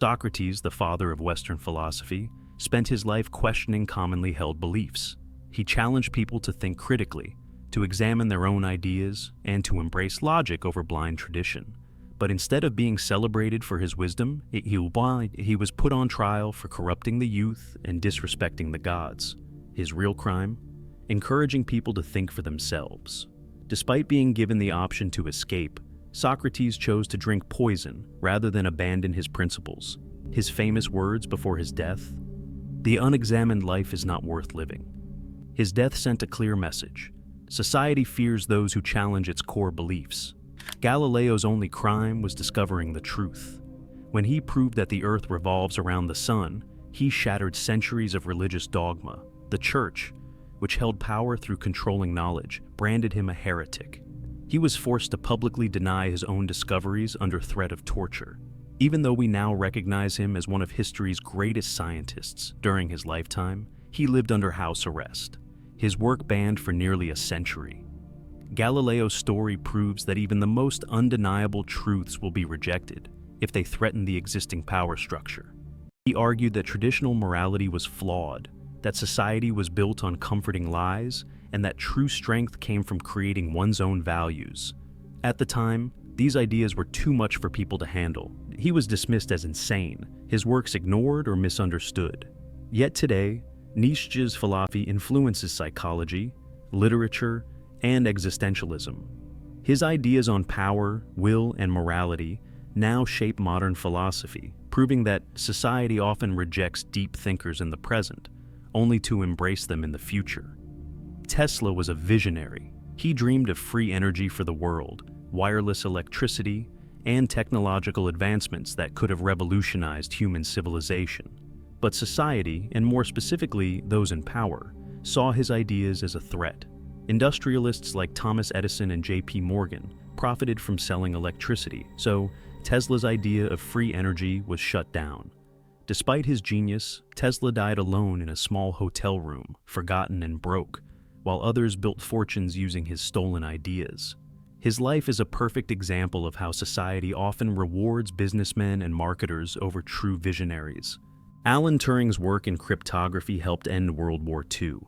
Socrates, the father of Western philosophy, spent his life questioning commonly held beliefs. He challenged people to think critically, to examine their own ideas, and to embrace logic over blind tradition. But instead of being celebrated for his wisdom, he was put on trial for corrupting the youth and disrespecting the gods. His real crime? Encouraging people to think for themselves. Despite being given the option to escape, Socrates chose to drink poison rather than abandon his principles. His famous words before his death: "The unexamined life is not worth living." His death sent a clear message. Society fears those who challenge its core beliefs. Galileo's only crime was discovering the truth. When he proved that the earth revolves around the sun, he shattered centuries of religious dogma. The church, which held power through controlling knowledge, branded him a heretic. He was forced to publicly deny his own discoveries under threat of torture. Even though we now recognize him as one of history's greatest scientists, during his lifetime, he lived under house arrest. His work banned for nearly a century. Galileo's story proves that even the most undeniable truths will be rejected if they threaten the existing power structure. He argued that traditional morality was flawed, that society was built on comforting lies, and that true strength came from creating one's own values. At the time, these ideas were too much for people to handle. He was dismissed as insane, his works ignored or misunderstood. Yet today, Nietzsche's philosophy influences psychology, literature, and existentialism. His ideas on power, will, and morality now shape modern philosophy, proving that society often rejects deep thinkers in the present, only to embrace them in the future. Tesla was a visionary. He dreamed of free energy for the world, wireless electricity, and technological advancements that could have revolutionized human civilization. But society, and more specifically those in power, saw his ideas as a threat. Industrialists like Thomas Edison and J.P. Morgan profited from selling electricity, so Tesla's idea of free energy was shut down. Despite his genius, Tesla died alone in a small hotel room, forgotten and broke, while others built fortunes using his stolen ideas. His life is a perfect example of how society often rewards businessmen and marketers over true visionaries. Alan Turing's work in cryptography helped end World War II.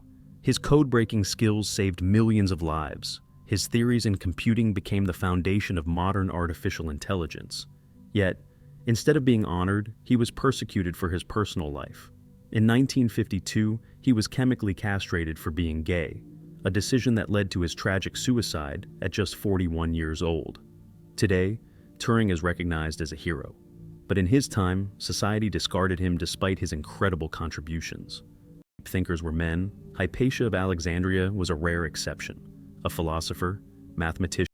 His code-breaking skills saved millions of lives. His theories in computing became the foundation of modern artificial intelligence. Yet, instead of being honored, he was persecuted for his personal life. In 1952, he was chemically castrated for being gay, a decision that led to his tragic suicide at just 41 years old. Today, Turing is recognized as a hero. But in his time, society discarded him despite his incredible contributions. Thinkers were men. Hypatia of Alexandria was a rare exception. A philosopher, mathematician,